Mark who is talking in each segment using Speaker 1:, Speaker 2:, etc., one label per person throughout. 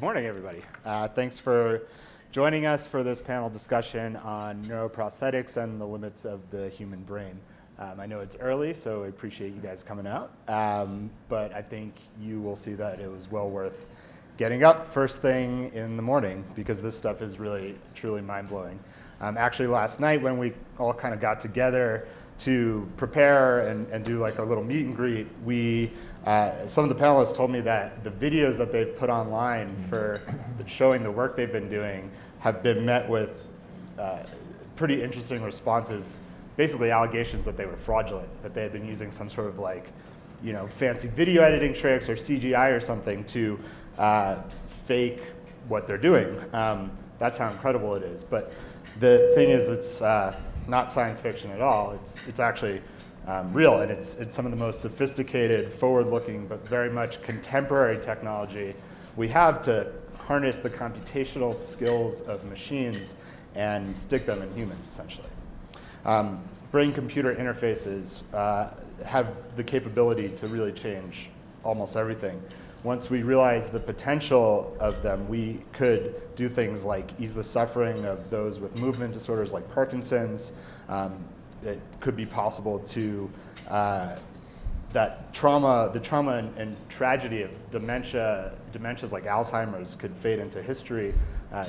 Speaker 1: Good morning, everybody. Thanks for joining us for this panel discussion on neuroprosthetics and the limits of the human brain. I know it's early, so I appreciate you guys coming out, but I think you will see that it was well worth getting up first thing in the morning because this stuff is really, truly mind-blowing. Actually, last night when we all kind of got together to prepare and do like our little meet and greet, some of the panelists told me that the videos that they've put online for showing the work they've been doing have been met with pretty interesting responses, basically allegations that they were fraudulent, that they had been using some sort of fancy video editing tricks or CGI or something to fake what they're doing. That's how incredible it is. But the thing is, it's not science fiction at all. It's actually real, and it's some of the most sophisticated, forward-looking, but very much contemporary technology we have to harness the computational skills of machines and stick them in humans, essentially. Brain-computer interfaces have the capability to really change almost everything. Once we realize the potential of them, we could do things like ease the suffering of those with movement disorders like Parkinson's. It could be possible to, the trauma and tragedy of dementias like Alzheimer's could fade into history,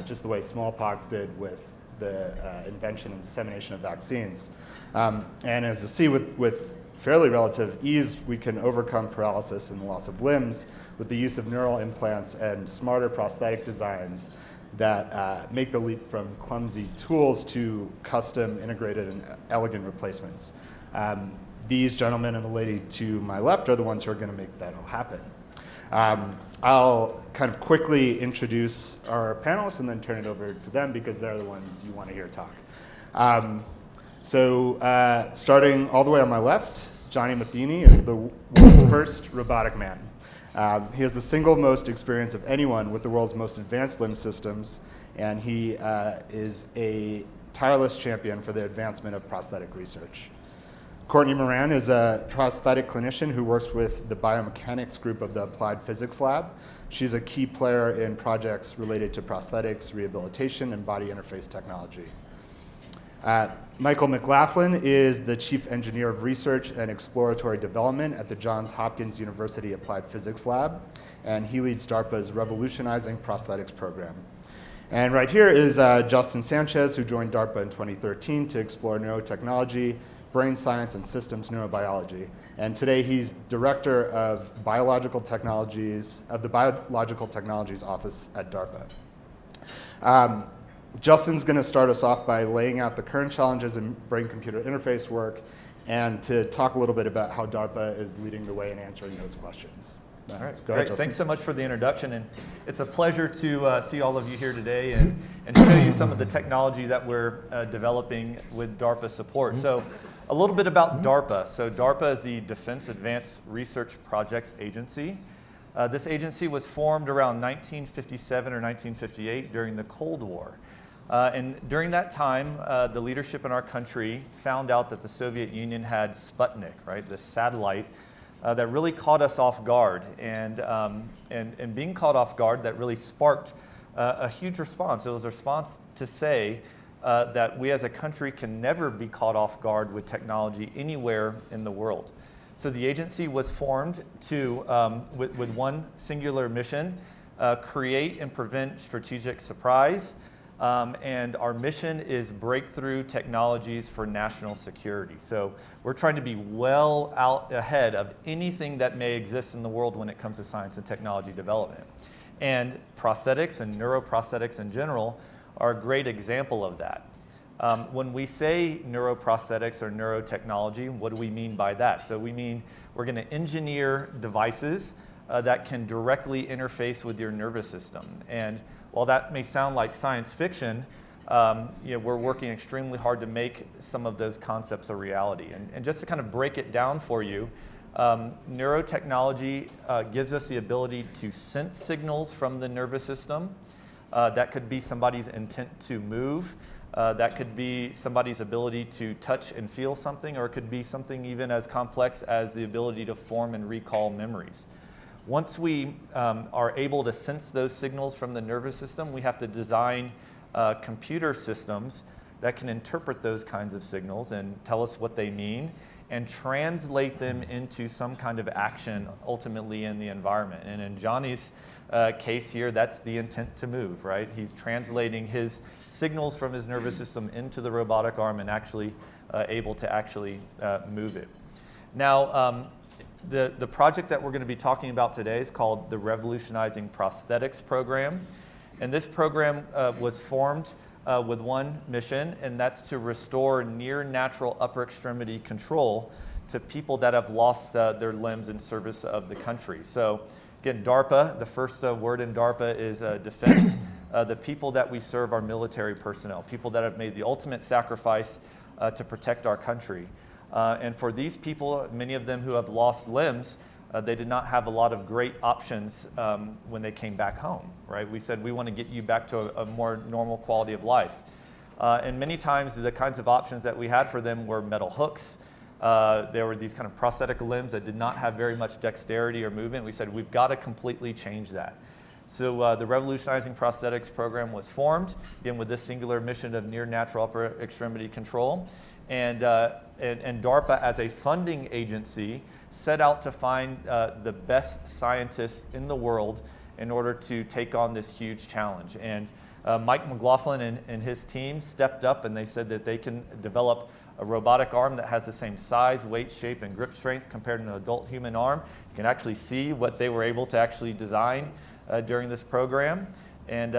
Speaker 1: just the way smallpox did with the invention and dissemination of vaccines. And as you see with fairly relative ease, we can overcome paralysis and loss of limbs with the use of neural implants and smarter prosthetic designs that make the leap from clumsy tools to custom, integrated, and elegant replacements. These gentlemen and the lady to my left are the ones who are going to make that all happen. I'll kind of quickly introduce our panelists and then turn it over to them because they're the ones you want to hear talk. Starting all the way on my left, Johnny Matheny is the world's first robotic man. He has the single most experience of anyone with the world's most advanced limb systems, and he is a tireless champion for the advancement of prosthetic research. Courtney Moran is a prosthetic clinician who works with the biomechanics group of the Applied Physics Lab. She's a key player in projects related to prosthetics, rehabilitation, and body interface technology. Michael McLoughlin is the Chief Engineer of Research and Exploratory Development at the Johns Hopkins University Applied Physics Lab, and he leads DARPA's Revolutionizing Prosthetics program. And right here is Justin Sanchez, who joined DARPA in 2013 to explore neurotechnology, brain science, and systems neurobiology. And today he's Director of Biological Technologies of the Biological Technologies Office at DARPA. Justin's going to start us off by laying out the current challenges in brain-computer interface work and to talk a little bit about how DARPA is leading the way in answering those questions.
Speaker 2: All right,
Speaker 1: go ahead,
Speaker 2: great.
Speaker 1: Justin.
Speaker 2: Thanks so much for the introduction, and it's a pleasure to see all of you here today and show you some of the technology that we're developing with DARPA support. So a little bit about DARPA. So DARPA is the Defense Advanced Research Projects Agency. This agency was formed around 1957 or 1958 during the Cold War. And during that time, the leadership in our country found out that the Soviet Union had Sputnik, right, this satellite that really caught us off guard. And being caught off guard, that really sparked a huge response. It was a response to say that we as a country can never be caught off guard with technology anywhere in the world. So the agency was formed to, with one singular mission, create and prevent strategic surprise. And our mission is breakthrough technologies for national security. So we're trying to be well out ahead of anything that may exist in the world when it comes to science and technology development. And prosthetics and neuroprosthetics in general are a great example of that. When we say neuroprosthetics or neurotechnology, what do we mean by that? So we mean we're going to engineer devices that can directly interface with your nervous system. And while that may sound like science fiction, we're working extremely hard to make some of those concepts a reality. And just to kind of break it down for you, neurotechnology gives us the ability to sense signals from the nervous system. That could be somebody's intent to move. That could be somebody's ability to touch and feel something, or it could be something even as complex as the ability to form and recall memories. Once we are able to sense those signals from the nervous system, we have to design computer systems that can interpret those kinds of signals and tell us what they mean and translate them into some kind of action ultimately in the environment. And in Johnny's case here, that's the intent to move, right? He's translating his signals from his nervous system into the robotic arm and actually able to actually move it. Now, the project that we're going to be talking about today is called the Revolutionizing Prosthetics Program. And this program was formed with one mission, and that's to restore near natural upper extremity control to people that have lost their limbs in service of the country. So again, DARPA, the first word in DARPA is defense. The people that we serve are military personnel, people that have made the ultimate sacrifice to protect our country. And for these people, many of them who have lost limbs, they did not have a lot of great options when they came back home, right? We said, we want to get you back to a more normal quality of life. And many times the kinds of options that we had for them were metal hooks. There were these kind of prosthetic limbs that did not have very much dexterity or movement. We said, we've got to completely change that. So the Revolutionizing Prosthetics Program was formed, again, with this singular mission of near natural upper extremity control. And DARPA, as a funding agency, set out to find the best scientists in the world in order to take on this huge challenge. And Mike McLoughlin and his team stepped up, and they said that they can develop a robotic arm that has the same size, weight, shape, and grip strength compared to an adult human arm. You can actually see what they were able to actually design during this program. And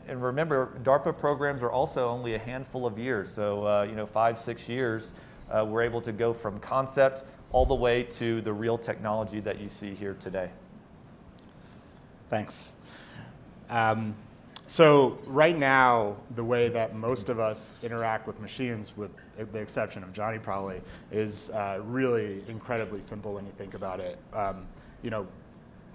Speaker 2: remember, DARPA programs are also only a handful of years. So 5, 6 years, we're able to go from concept all the way to the real technology that you see here today.
Speaker 1: Thanks. So right now, the way that most of us interact with machines, with the exception of Johnny probably, is really incredibly simple when you think about it.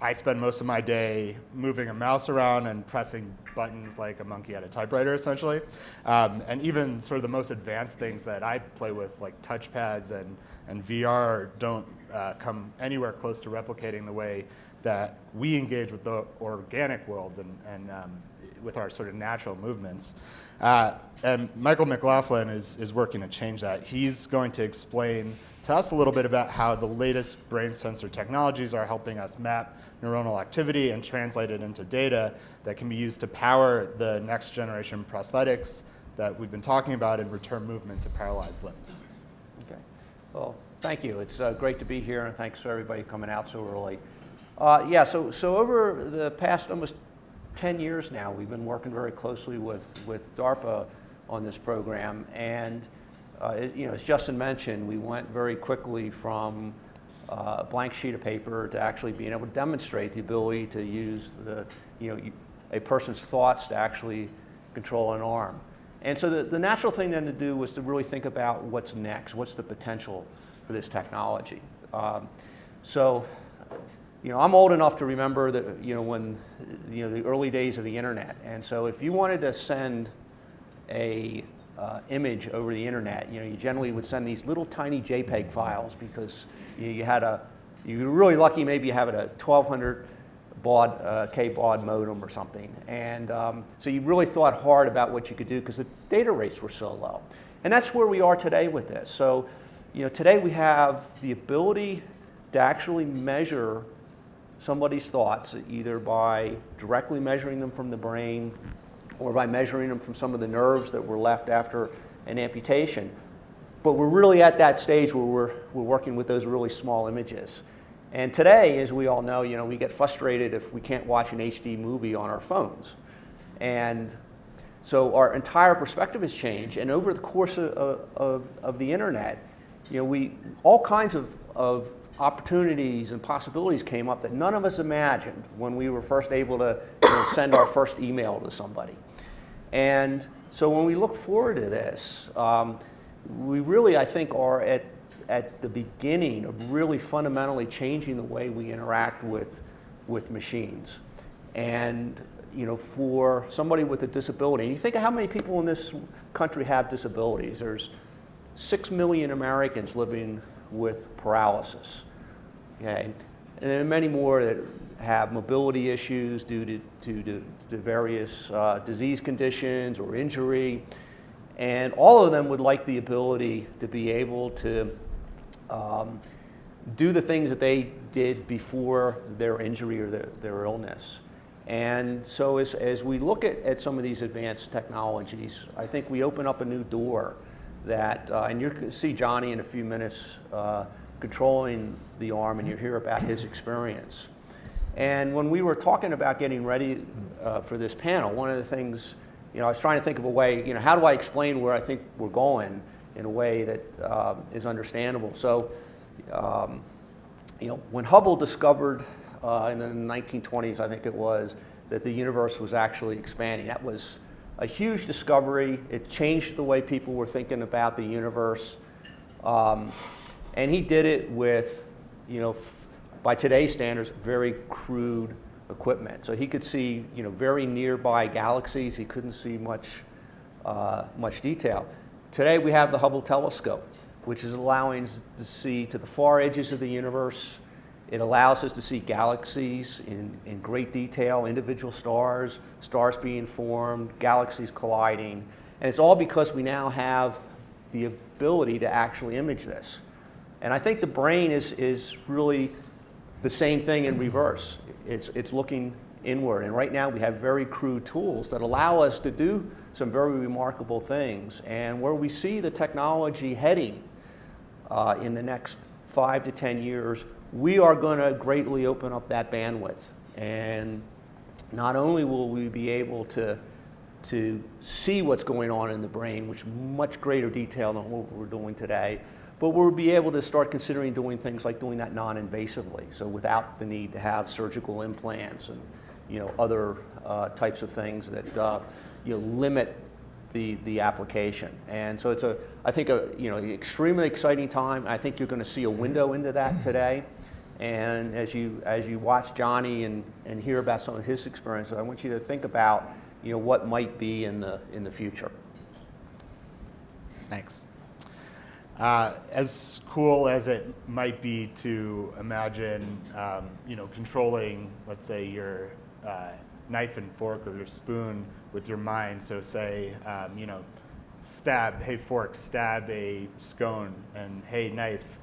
Speaker 1: I spend most of my day moving a mouse around and pressing buttons like a monkey at a typewriter, essentially. And even sort of the most advanced things that I play with, like touchpads and VR, don't come anywhere close to replicating the way that we engage with the organic world and with our sort of natural movements. And Michael McLoughlin is working to change that. He's going to explain to us a little bit about how the latest brain sensor technologies are helping us map neuronal activity and translate it into data that can be used to power the next generation prosthetics that we've been talking about and return movement to paralyzed limbs.
Speaker 3: Okay. Well, thank you. It's great to be here, and thanks for everybody coming out so early. So over the past almost 10 years now, we've been working very closely with DARPA on this program, and as Justin mentioned, we went very quickly from a blank sheet of paper to actually being able to demonstrate the ability to use a person's thoughts to actually control an arm. And so the natural thing then to do was to really think about what's next, what's the potential for this technology. I'm old enough to remember that when the early days of the internet, and so if you wanted to send a image over the internet, you generally would send these little tiny JPEG files because you were really lucky. Maybe you have it a 1200 K baud modem or something, and so you really thought hard about what you could do because the data rates were so low, and that's where we are today with this. So today we have the ability to actually measure somebody's thoughts, either by directly measuring them from the brain or by measuring them from some of the nerves that were left after an amputation. But we're really at that stage where we're working with those really small images. And today, as we all know, we get frustrated if we can't watch an HD movie on our phones. And so our entire perspective has changed. And over the course of the internet, all kinds of opportunities and possibilities came up that none of us imagined when we were first able to send our first email to somebody. And so when we look forward to this, we really, I think, are at the beginning of really fundamentally changing the way we interact with machines. And for somebody with a disability, and you think of how many people in this country have disabilities. There's 6 million Americans living with paralysis. Okay, And there are many more that have mobility issues due to various disease conditions or injury. And all of them would like the ability to be able to do the things that they did before their injury or their illness. And so as we look at some of these advanced technologies, I think we open up a new door that, and you're going to see Johnny in a few minutes controlling the arm, and you'll hear about his experience. And when we were talking about getting ready for this panel, one of the things, I was trying to think of a way, how do I explain where I think we're going in a way that is understandable. So, when Hubble discovered in the 1920s, I think it was, that the universe was actually expanding, that was a huge discovery. It changed the way people were thinking about the universe. And he did it with, by today's standards, very crude equipment. So he could see, very nearby galaxies. He couldn't see much detail. Today we have the Hubble telescope, which is allowing us to see to the far edges of the universe. It allows us to see galaxies in great detail, individual stars, stars being formed, galaxies colliding. And it's all because we now have the ability to actually image this. And I think the brain is really the same thing in reverse. It's looking inward. And right now we have very crude tools that allow us to do some very remarkable things. And where we see the technology heading in the next 5 to 10 years, we are going to greatly open up that bandwidth. And not only will we be able to see what's going on in the brain, which much greater detail than what we're doing today, but we'll be able to start considering doing things like doing that non-invasively, so without the need to have surgical implants and other types of things that limit the application. And so it's I think extremely exciting time. I think you're going to see a window into that today. And as you watch Johnny and hear about some of his experiences, I want you to think about what might be in the future.
Speaker 1: Thanks. As cool as it might be to imagine, controlling, let's say, your knife and fork or your spoon with your mind. So say, stab, hey fork, stab a scone, and hey knife,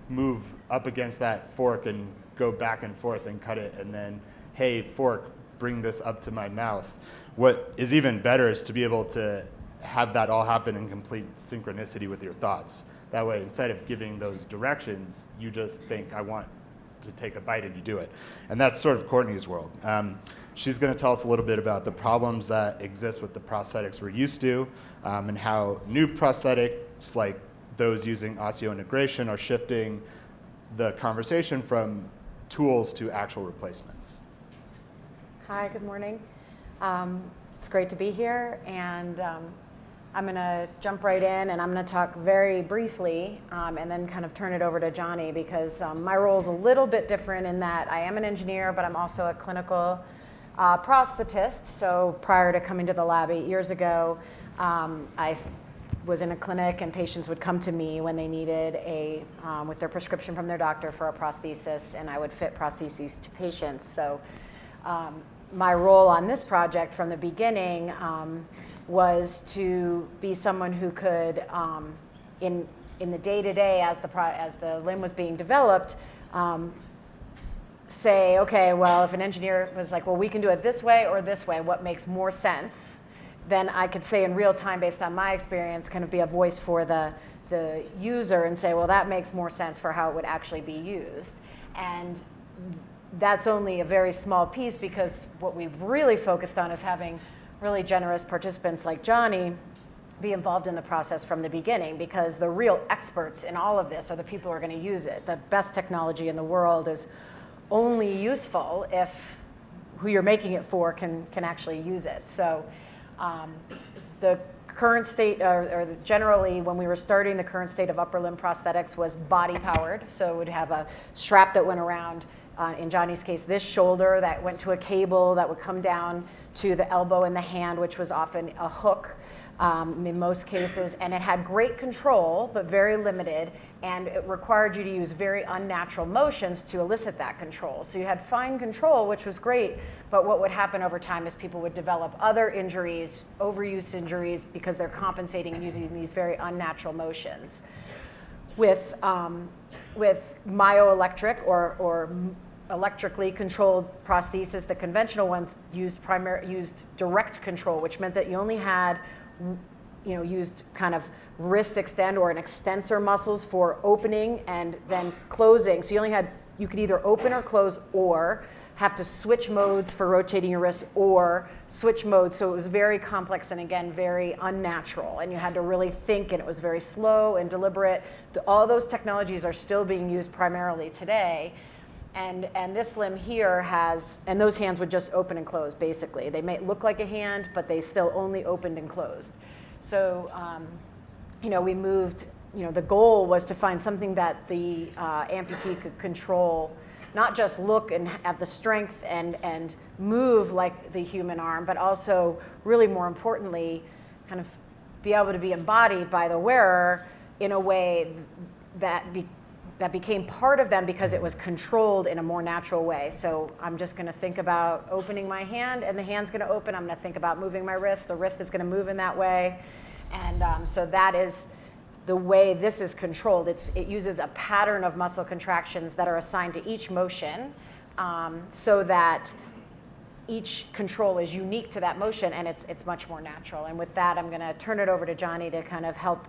Speaker 1: move up against that fork and go back and forth and cut it, and then hey fork, bring this up to my mouth. What is even better is to be able to have that all happen in complete synchronicity with your thoughts. That way, instead of giving those directions, you just think, I want to take a bite, and you do it. And that's sort of Courtney's world. She's going to tell us a little bit about the problems that exist with the prosthetics we're used to, and how new prosthetics, like those using osseointegration, are shifting the conversation from tools to actual replacements.
Speaker 4: Hi, good morning. It's great to be here, and I'm going to jump right in, and I'm going to talk very briefly and then kind of turn it over to Johnny, because my role is a little bit different in that I am an engineer, but I'm also a clinical prosthetist. So prior to coming to the lab 8 years ago, I was in a clinic, and patients would come to me when they needed with their prescription from their doctor for a prosthesis, and I would fit prostheses to patients. So my role on this project from the beginning was to be someone who could, in the day-to-day, as the limb was being developed, say, okay, well, if an engineer was like, well, we can do it this way or this way, what makes more sense? Then I could say in real time, based on my experience, kind of be a voice for the user and say, well, that makes more sense for how it would actually be used. And that's only a very small piece, because what we've really focused on is having really generous participants like Johnny be involved in the process from the beginning, because the real experts in all of this are the people who are going to use it. The best technology in the world is only useful if who you're making it for can actually use it. So the current state, or generally when we were starting, the current state of upper limb prosthetics was body powered. So it would have a strap that went around, in Johnny's case, this shoulder that went to a cable that would come down to the elbow and the hand, which was often a hook. in most cases, and it had great control, but very limited, and it required you to use very unnatural motions to elicit that control. So you had fine control, which was great, but what would happen over time is people would develop other injuries, overuse injuries, because they're compensating using these very unnatural motions. With myoelectric or electrically controlled prosthesis, the conventional ones used direct control, which meant that you only had, used kind of wrist extend or an extensor muscles for opening and then closing. So you could either open or close, or have to switch modes for rotating your wrist, or switch modes. So it was very complex and, again, very unnatural, and you had to really think, and it was very slow and deliberate. All those technologies are still being used primarily today. And this limb here and those hands would just open and close, basically. They may look like a hand, but they still only opened and closed. So, we moved, the goal was to find something that the amputee could control, not just look and have the strength and move like the human arm, but also, really more importantly, kind of be able to be embodied by the wearer in a way that became part of them because it was controlled in a more natural way. So I'm just going to think about opening my hand, and the hand's going to open. I'm going to think about moving my wrist. The wrist is going to move in that way. And so that is the way this is controlled. It uses a pattern of muscle contractions that are assigned to each motion, so that each control is unique to that motion, and it's much more natural. And with that, I'm going to turn it over to Johnny to kind of help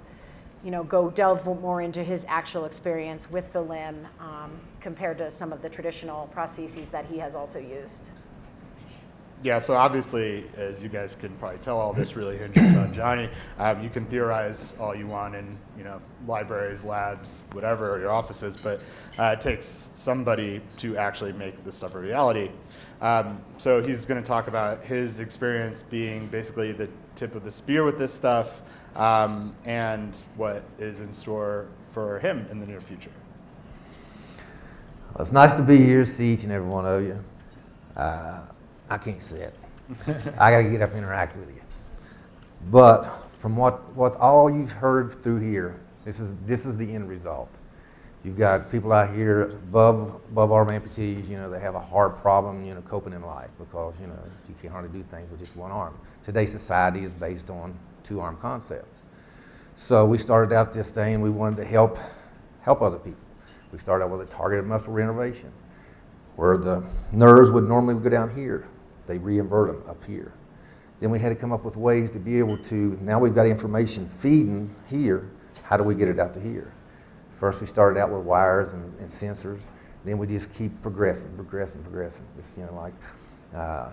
Speaker 4: go delve more into his actual experience with the limb, compared to some of the traditional prostheses that he has also used.
Speaker 1: Yeah, so obviously, as you guys can probably tell, all this really hinges on Johnny. You can theorize all you want in libraries, labs, whatever, your offices, but it takes somebody to actually make this stuff a reality. So he's going to talk about his experience being basically the tip of the spear with this stuff, and what is in store for him in the near future.
Speaker 5: Well, it's nice to be here, see each and every one of you. I can't sit. I got to get up and interact with you. But from what all you've heard through here, this is the end result. You've got people out here above arm amputees. They have a hard problem, coping in life because you can't hardly do things with just one arm. Today's society is based on two-arm concept. So we started out this thing, and we wanted to help other people. We started out with a targeted muscle reinnervation, where the nerves would normally go down here. They reinvert them up here. Then we had to come up with ways to be able to, now we've got information feeding here, how do we get it out to here? First we started out with wires and sensors, then we just keep progressing. Just, like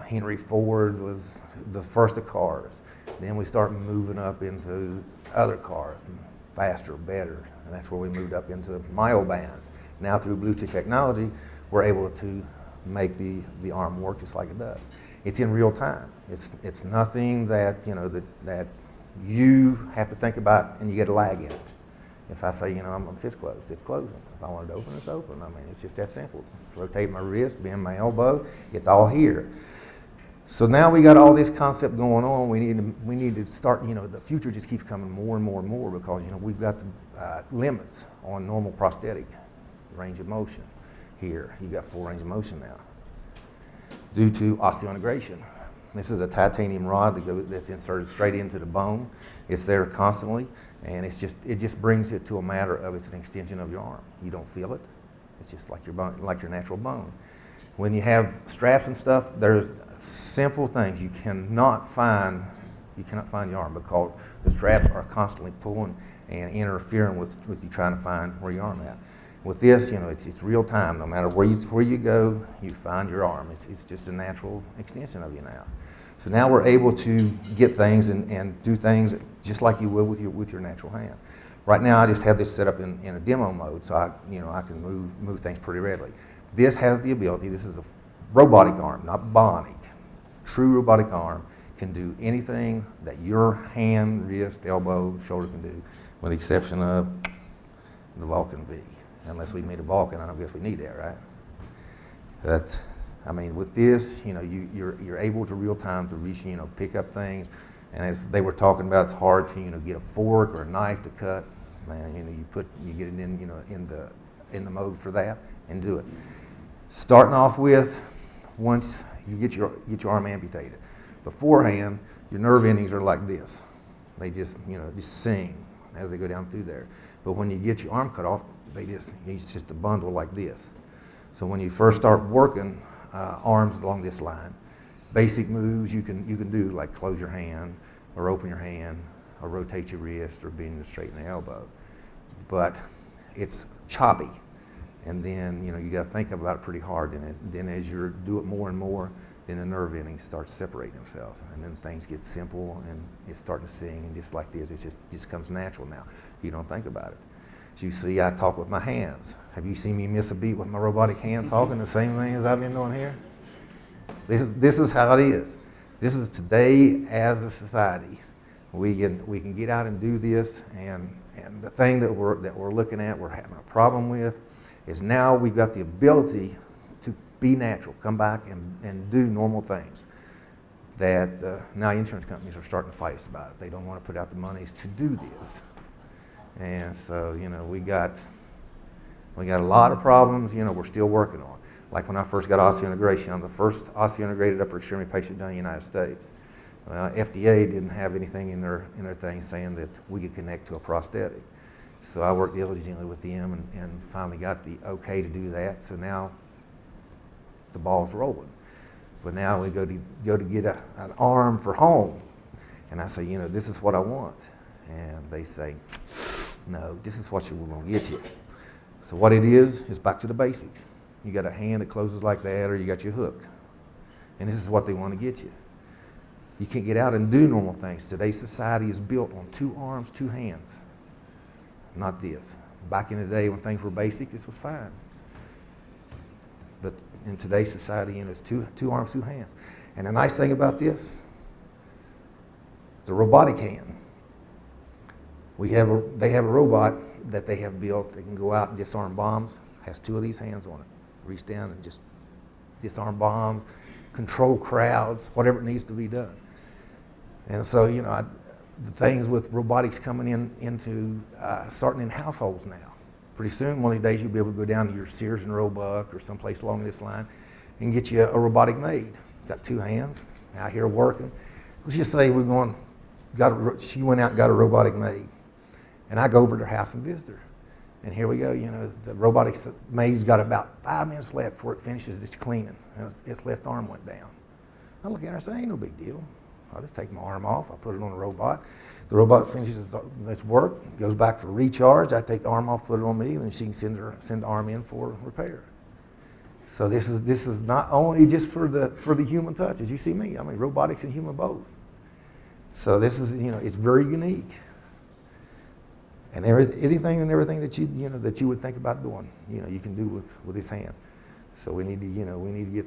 Speaker 5: Henry Ford was the first of cars. Then we start moving up into other cars, faster, better, and that's where we moved up into myobands. Now through Bluetooth technology, we're able to make the arm work just like it does. It's in real time. It's nothing that that you have to think about and you get a lag in it. If I say it's closed, it's closing. If I want it to open, it's open. It's just that simple. Rotate my wrist, bend my elbow, it's all here. So now we got all this concept going on. We need to start. The future just keeps coming more and more and more because we've got the limits on normal prosthetic range of motion. Here, you got full range of motion now due to osseointegration. This is a titanium rod that's inserted straight into the bone. It's there constantly, and it just brings it to a matter of it's an extension of your arm. You don't feel it. It's just like your bone, like your natural bone. When you have straps and stuff, there's simple things you cannot find. You cannot find your arm because the straps are constantly pulling and interfering with you trying to find where your arm at. With this, it's real time. No matter where you go, you find your arm. It's just a natural extension of you now. So now we're able to get things and do things just like you would with your natural hand. Right now, I just have this set up in a demo mode, so I can move things pretty readily. This has the ability. This is a robotic arm, not bionic. True robotic arm can do anything that your hand, wrist, elbow, shoulder can do, with the exception of the Vulcan V. Unless we made a Vulcan, I don't guess we need that, right? With this, you're able to real time to reach, pick up things, And as they were talking about, it's hard to get a fork or a knife to cut. Man, you get it in the mode for that and do it. Starting off with, once you get your arm amputated, beforehand your nerve endings are like this. They just sing as they go down through there. But when you get your arm cut off, it's just a bundle like this. So when you first start working arms along this line, basic moves you can do, like close your hand or open your hand or rotate your wrist or bend and straighten the elbow. But it's choppy, and then you got to think about it pretty hard. And then as you do it more and more, then the nerve endings start separating themselves, and then things get simple and it's starting to sing, and just like this, it just comes natural now. You don't think about it. As you see, I talk with my hands. Have you seen me miss a beat with my robotic hand talking the same thing as I've been doing here? This is how it is. This is today as a society. We can get out and do this, and the thing that we're looking at, we're having a problem with, is now we've got the ability to be natural, come back and do normal things. That now insurance companies are starting to fight us about it. They don't want to put out the monies to do this, and so we got a lot of problems. We're still working on. Like when I first got osseointegration, I'm the first osseointegrated upper extremity patient done in the United States. Well, FDA didn't have anything in their thing saying that we could connect to a prosthetic. So I worked diligently with them and finally got the okay to do that. So now the ball's rolling. But now we go to get an arm for home, and I say, this is what I want, and they say, no, this is what we're going to get you. So what it is back to the basics. You got a hand that closes like that, or you got your hook, and this is what they want to get you. You can't get out and do normal things. Today's society is built on 2 arms, 2 hands, not this. Back in the day when things were basic, this was fine. But in today's society, it's 2 arms, 2 hands. And the nice thing about this, the robotic hand. They have a robot that they have built that can go out and disarm bombs. Has 2 of these hands on it. Reach down and just disarm bombs, control crowds, whatever it needs to be done. And so, the things with robotics coming into starting in households now. Pretty soon, one of these days, you'll be able to go down to your Sears and Roebuck or someplace along this line and get you a robotic maid. Got 2 hands out here working. Let's just say she went out and got a robotic maid, and I go over to her house and visit her. And here we go, the robotics maid's got about 5 minutes left before it finishes its cleaning, and its left arm went down. I look at her and say, ain't no big deal. I'll just take my arm off, I put it on the robot. The robot finishes its work, goes back for recharge. I take the arm off, put it on me, and she can send the arm in for repair. So this is not only just for the human touch. As you see me, robotics and human both. So this is, it's very unique. And anything and everything that you would think about doing, you can do with this hand. So we need to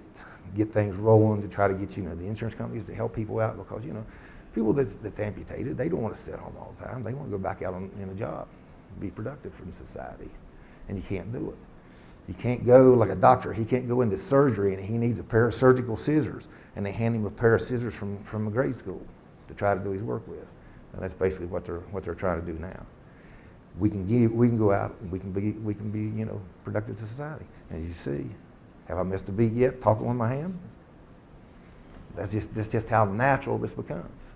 Speaker 5: get things rolling to try to get the insurance companies to help people out, because people that's amputated, they don't want to sit home all the time. They want to go back out in a job, be productive for the society, and you can't do it. You can't go like a doctor. He can't go into surgery and he needs a pair of surgical scissors, and they hand him a pair of scissors from a grade school to try to do his work with. And that's basically what they're trying to do now. We can go out, we can be productive to society. And as you see, have I missed a beat yet talking with my hand? That's just how natural this becomes.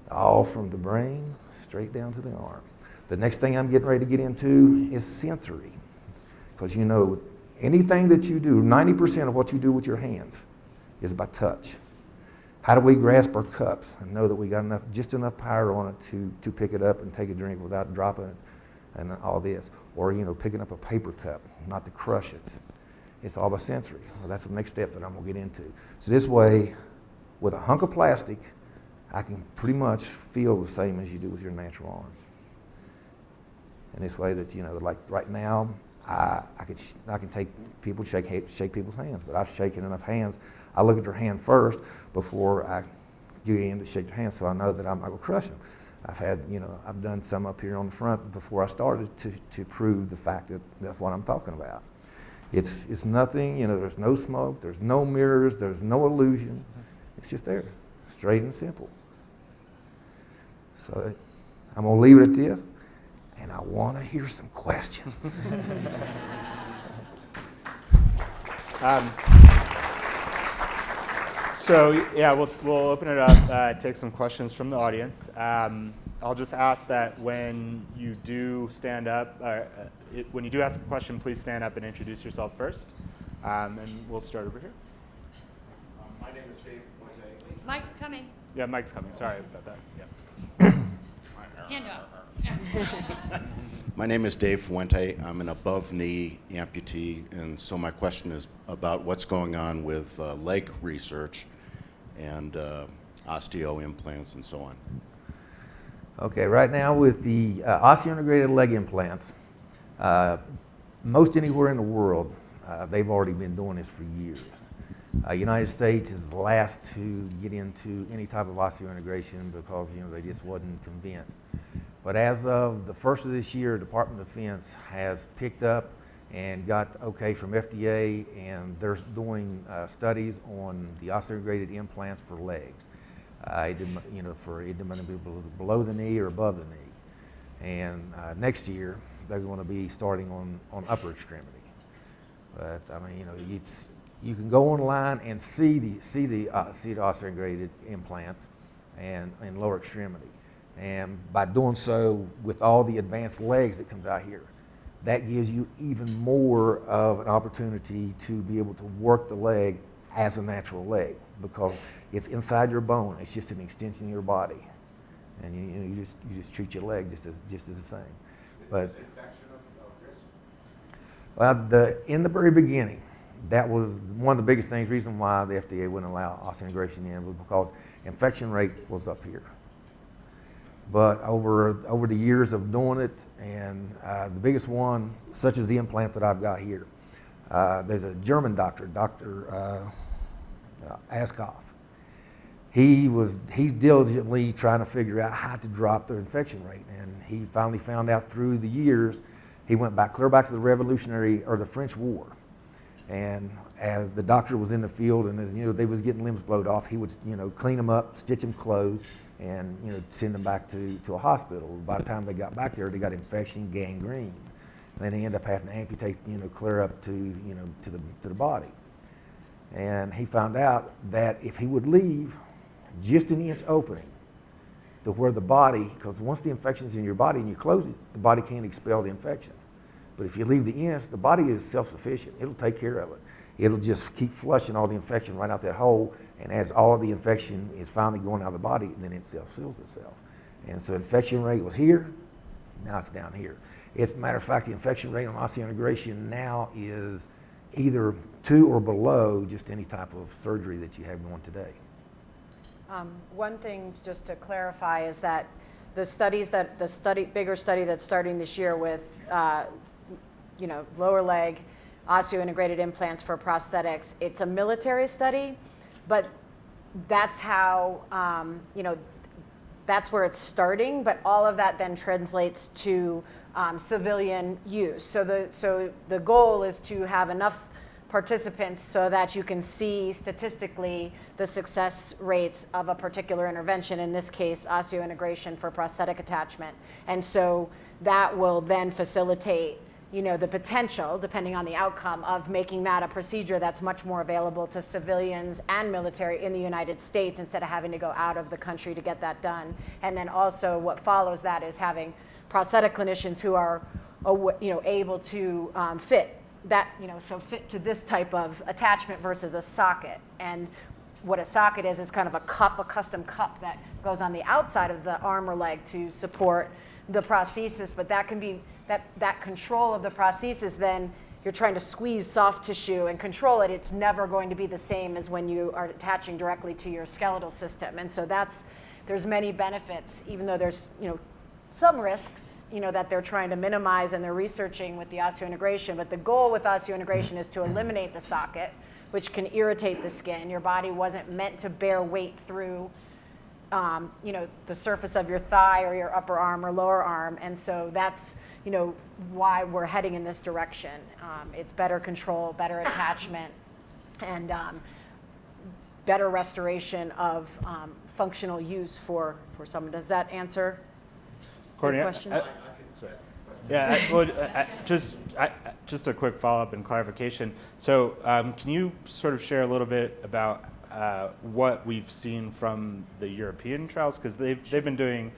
Speaker 5: All from the brain straight down to the arm. The next thing I'm getting ready to get into is sensory. Because anything that you do, 90% of what you do with your hands is by touch. How do we grasp our cups and know that we got just enough power on it to pick it up and take a drink without dropping it and all this? Or, picking up a paper cup, not to crush it. It's all by sensory. Well, that's the next step that I'm going to get into. So this way, with a hunk of plastic, I can pretty much feel the same as you do with your natural arm. And this way that, like right now, I can take people, shake people's hands, but I've shaken enough hands. I look at their hand first before I get in to shake their hands, so I know that I'm not going to crush them. I've done some up here on the front before I started to prove the fact that that's what I'm talking about. It's nothing, there's no smoke, there's no mirrors, there's no illusion. It's just there, straight and simple. So I'm going to leave it at this, and I want to hear some questions.
Speaker 1: So yeah, we'll open it up, take some questions from the audience. I'll just ask that when you do stand up, when you do ask a question, please stand up and introduce yourself first. And we'll start over here.
Speaker 6: My name is Dave Fuente.
Speaker 7: Mike's coming.
Speaker 1: Yeah, Mike's coming. Sorry about that. Yeah.
Speaker 7: Hand up.
Speaker 6: My name is Dave Fuente. I'm an above-knee amputee, and so my question is about what's going on with leg research and osteo implants and so on.
Speaker 5: Okay, right now with the osseointegrated leg implants, most anywhere in the world, they've already been doing this for years. United States is the last to get into any type of osseointegration because they just wasn't convinced. But as of the first of this year, Department of Defense has picked up and got okay from FDA, and they're doing studies on the osseointegrated implants for legs. For it to be below the knee or above the knee. And next year, they're going to be starting on upper extremity. But I mean, you can go online and see the osseointegrated implants and in lower extremity. And by doing so with all the advanced legs that comes out here, that gives you even more of an opportunity to be able to work the leg as a natural leg, because it's inside your bone. It's just an extension of your body, and you just treat your leg just as the same. But
Speaker 6: Is infection of risk?
Speaker 5: in the very beginning, that was one of the biggest things. Reason why the FDA wouldn't allow osseointegration in was because infection rate was up here. But over the years of doing it, and the biggest one, such as the implant that I've got here, there's a German doctor, Dr. Askoff. He's diligently trying to figure out how to drop the infection rate, and he finally found out through the years. He went clear back to the Revolutionary or the French War, and as the doctor was in the field and as they was getting limbs blowed off, he would clean them up, stitch them closed, and send them back to a hospital. By the time they got back there, they got infection, gangrene. And then they end up having to amputate, clear up to the body. And he found out that if he would leave just an inch opening to where the body, because once the infection's in your body and you close it, the body can't expel the infection. But if you leave the inch, the body is self-sufficient. It'll take care of it. It'll just keep flushing all the infection right out that hole, and as all of the infection is finally going out of the body, then it self-seals itself. And so infection rate was here, now it's down here. As a matter of fact, the infection rate on osseointegration now is either 2 or below just any type of surgery that you have going today.
Speaker 4: One thing just to clarify is that the bigger study that's starting this year with lower leg osseointegrated implants for prosthetics, it's a military study, but that's how that's where it's starting, but all of that then translates to civilian use. So the goal is to have enough participants so that you can see statistically the success rates of a particular intervention, in this case osseointegration for prosthetic attachment. And so that will then facilitate the potential, depending on the outcome, of making that a procedure that's much more available to civilians and military in the United States instead of having to go out of the country to get that done. And then also what follows that is having prosthetic clinicians who are able to fit that, fit to this type of attachment versus a socket. And what a socket is kind of a custom cup that goes on the outside of the arm or leg to support the prosthesis, but that can be that control of the prosthesis, then you're trying to squeeze soft tissue and control it. It's never going to be the same as when you are attaching directly to your skeletal system. And so there's many benefits, even though there's some risks that they're trying to minimize and they're researching with the osseointegration. But the goal with osseointegration is to eliminate the socket, which can irritate the skin. Your body wasn't meant to bear weight through the surface of your thigh or your upper arm or lower arm. And so that's why we're heading in this direction. It's better control, better attachment, and better restoration of functional use for someone. Does that answer
Speaker 1: Courtney,
Speaker 4: your questions?
Speaker 1: Just a quick follow-up and clarification. So can you sort of share a little bit about what we've seen from the European trials? Because they've been doing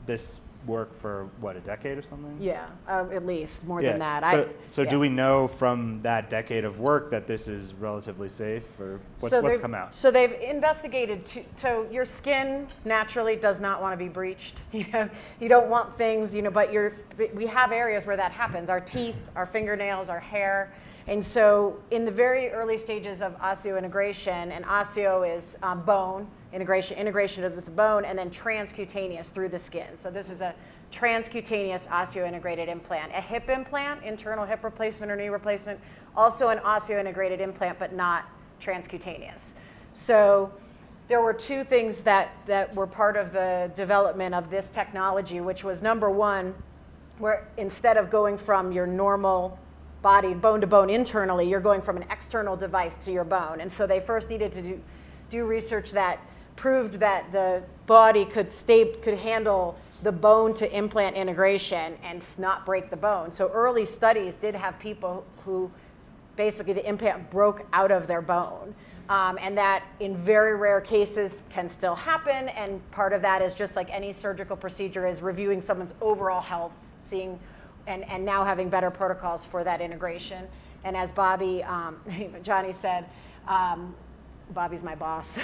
Speaker 1: this work for, what, a decade or something?
Speaker 4: Yeah, at least more than that.
Speaker 1: So do we know from that decade of work that this is relatively safe, or what's come out?
Speaker 4: So they've investigated, so your skin naturally does not want to be breached. You don't want things, but we have areas where that happens. Our teeth, our fingernails, our hair. And so in the very early stages of osseointegration, and osseo is bone, integration of the bone, and then transcutaneous through the skin. So this is a transcutaneous osseo-integrated implant. A hip implant, internal hip replacement or knee replacement, also an osseo-integrated implant, but not transcutaneous. So there were two things that were part of the development of this technology, which was number one, where instead of going from your normal body, bone to bone internally, you're going from an external device to your bone. And so they first needed to do research that proved that the body could handle the bone to implant integration and not break the bone. So early studies did have people who basically the implant broke out of their bone. And that in very rare cases can still happen. And part of that is just like any surgical procedure is reviewing someone's overall health, seeing and now having better protocols for that integration. And as Johnny said, Bobby's my boss,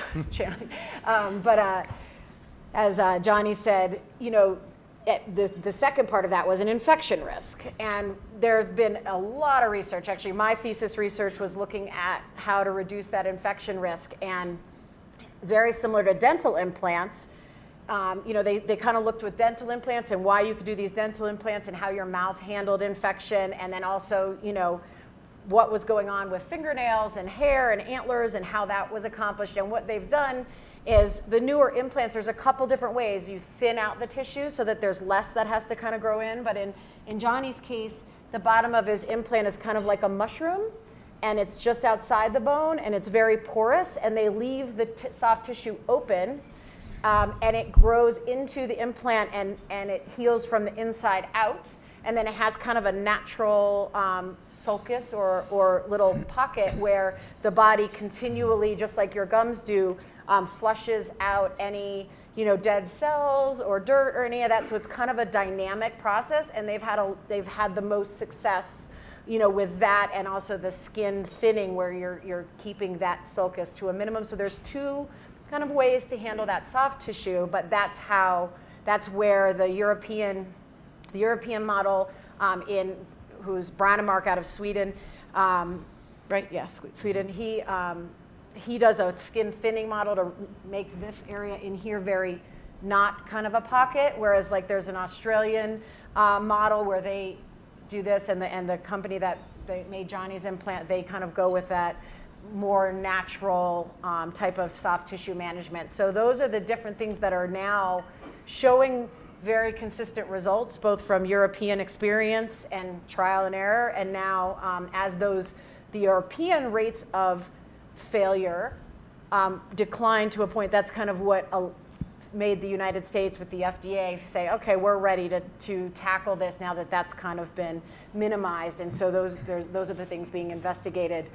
Speaker 4: as Johnny said, the second part of that was an infection risk. And there have been a lot of research. Actually, my thesis research was looking at how to reduce that infection risk. And very similar to dental implants, they kind of looked with dental implants and why you could do these dental implants and how your mouth handled infection. And then also, what was going on with fingernails and hair and antlers and how that was accomplished. And what they've done is the newer implants, there's a couple different ways. You thin out the tissue so that there's less that has to kind of grow in. But in Johnny's case, the bottom of his implant is kind of like a mushroom, and it's just outside the bone, and it's very porous, and they leave the soft tissue open, and it grows into the implant, and it heals from the inside out. And then it has kind of a natural sulcus or little pocket where the body continually, just like your gums do, flushes out any dead cells or dirt or any of that. So it's kind of a dynamic process, and they've had the most success, with that, and also the skin thinning where you're keeping that sulcus to a minimum. So there's two kind of ways to handle that soft tissue, but that's where the European model, who's Brannemark out of Sweden, right? Yes, Sweden. He does a skin thinning model to make this area in here very not kind of a pocket, whereas like there's an Australian model where they do this, and the company that they made Johnny's implant, they kind of go with that more natural type of soft tissue management. So those are the different things that are now showing very consistent results, both from European experience and trial and error, and now as the European rates of failure decline to a point, that's kind of what made the United States with the FDA say, okay, we're ready to tackle this now that that's kind of been minimized. And so those are the things being investigated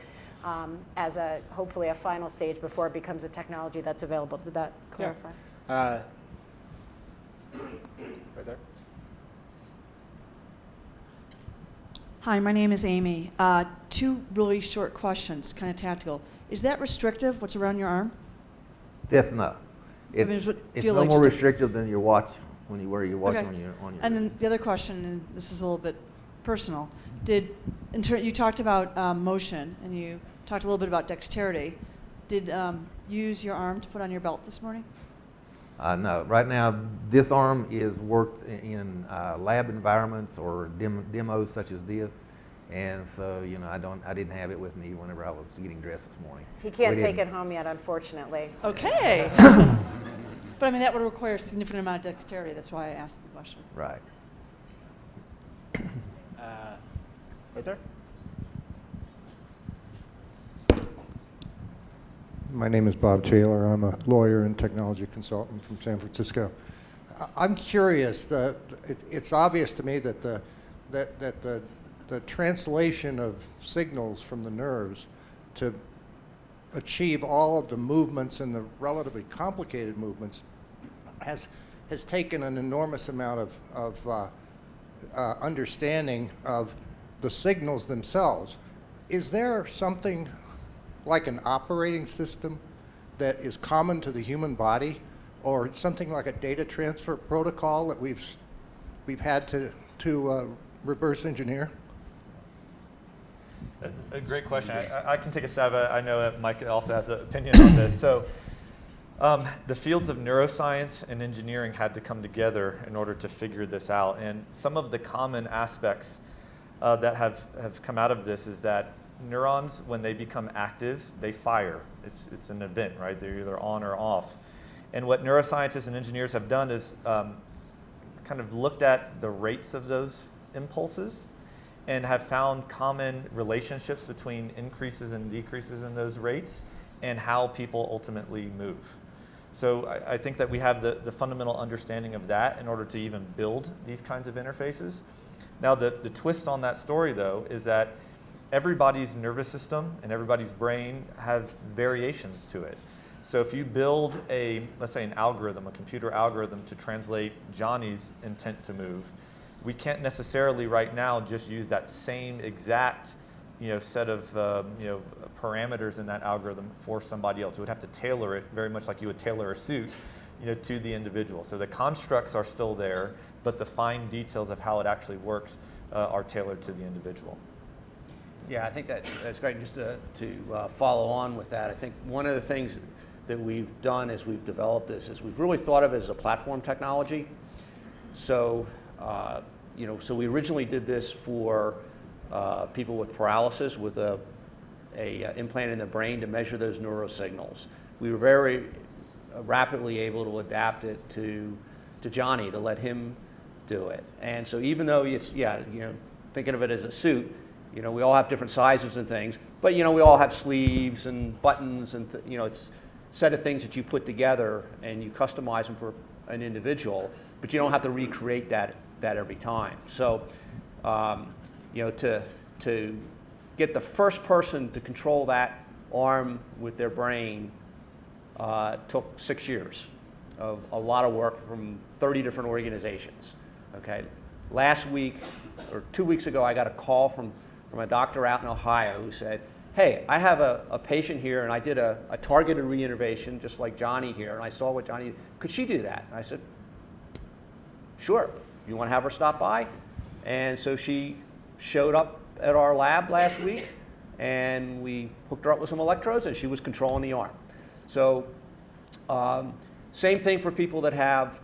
Speaker 4: as hopefully a final stage before it becomes a technology that's available. Did that clarify?
Speaker 1: Yeah. Right there.
Speaker 7: Hi, my name is Amy. Two really short questions, kind of tactical. Is that restrictive, what's around your arm?
Speaker 5: That's not. It's no more restrictive than your watch when you wear your watch on your
Speaker 7: And then the other question, and this is a little bit personal, you talked about motion, and you talked a little bit about dexterity. Did you use your arm to put on your belt this morning?
Speaker 5: No. Right now, this arm is worked in lab environments or demos such as this, and so I didn't have it with me whenever I was getting dressed this morning.
Speaker 4: He can't take it home yet, unfortunately.
Speaker 7: Okay. But I mean, that would require a significant amount of dexterity. That's why I asked the question.
Speaker 5: Right.
Speaker 1: Right there.
Speaker 8: My name is Bob Taylor. I'm a lawyer and technology consultant from San Francisco. I'm curious. It's obvious to me that the translation of signals from the nerves to achieve all of the movements and the relatively complicated movements has taken an enormous amount of understanding of the signals themselves. Is there something like an operating system that is common to the human body, or something like a data transfer protocol that we've had to reverse engineer?
Speaker 2: That's a great question. I can take a stab at it. I know that Mike also has an opinion on this. So the fields of neuroscience and engineering had to come together in order to figure this out. And some of the common aspects that have come out of this is that neurons, when they become active, they fire. It's an event, right? They're either on or off. And what neuroscientists and engineers have done is kind of looked at the rates of those impulses and have found common relationships between increases and decreases in those rates and how people ultimately move. So I think that we have the fundamental understanding of that in order to even build these kinds of interfaces. Now the twist on that story, though, is that everybody's nervous system and everybody's brain has variations to it. So if you build let's say an algorithm, a computer algorithm to translate Johnny's intent to move, we can't necessarily right now just use that same exact set of parameters in that algorithm for somebody else. We would have to tailor it very much like you would tailor a suit to the individual. So the constructs are still there, but the fine details of how it actually works are tailored to the individual.
Speaker 3: Yeah, I think that's great. Just to follow on with that, I think one of the things that we've done as we've developed this is we've really thought of it as a platform technology. So, so we originally did this for people with paralysis with a implant in the brain to measure those neurosignals. We were very rapidly able to adapt it to Johnny, to let him do it. And so even though it's, thinking of it as a suit, we all have different sizes and things, but we all have sleeves and buttons and it's a set of things that you put together and you customize them for an individual, but you don't have to recreate that every time. So, to get the first person to control that arm with their brain took 6 years of a lot of work from 30 different organizations. Okay, last week or 2 weeks ago, I got a call from a doctor out in Ohio who said, hey, I have a patient here and I did a targeted reinnervation just like Johnny here, and I saw what Johnny did. Could she do that? And I said, sure. You want to have her stop by? And so she showed up at our lab last week and we hooked her up with some electrodes and she was controlling the arm. So same thing for people that have,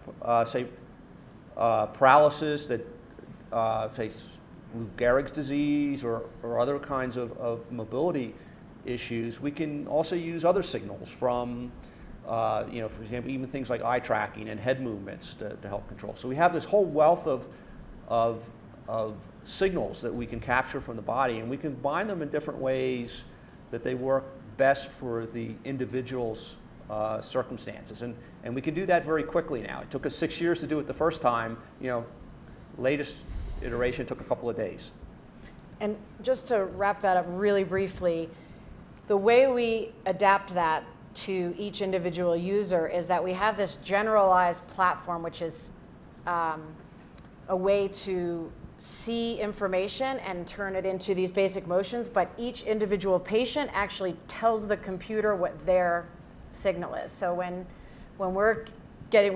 Speaker 3: paralysis, that say Lou Gehrig's disease or other kinds of mobility issues. We can also use other signals from, for example, even things like eye tracking and head movements to help control. So we have this whole wealth of signals that we can capture from the body, and we can bind them in different ways that they work best for the individual's circumstances. And we can do that very quickly now. It took us 6 years to do it the first time. Latest iteration took a couple of days.
Speaker 4: And just to wrap that up really briefly, the way we adapt that to each individual user is that we have this generalized platform, which is a way to see information and turn it into these basic motions, but each individual patient actually tells the computer what their signal is. So when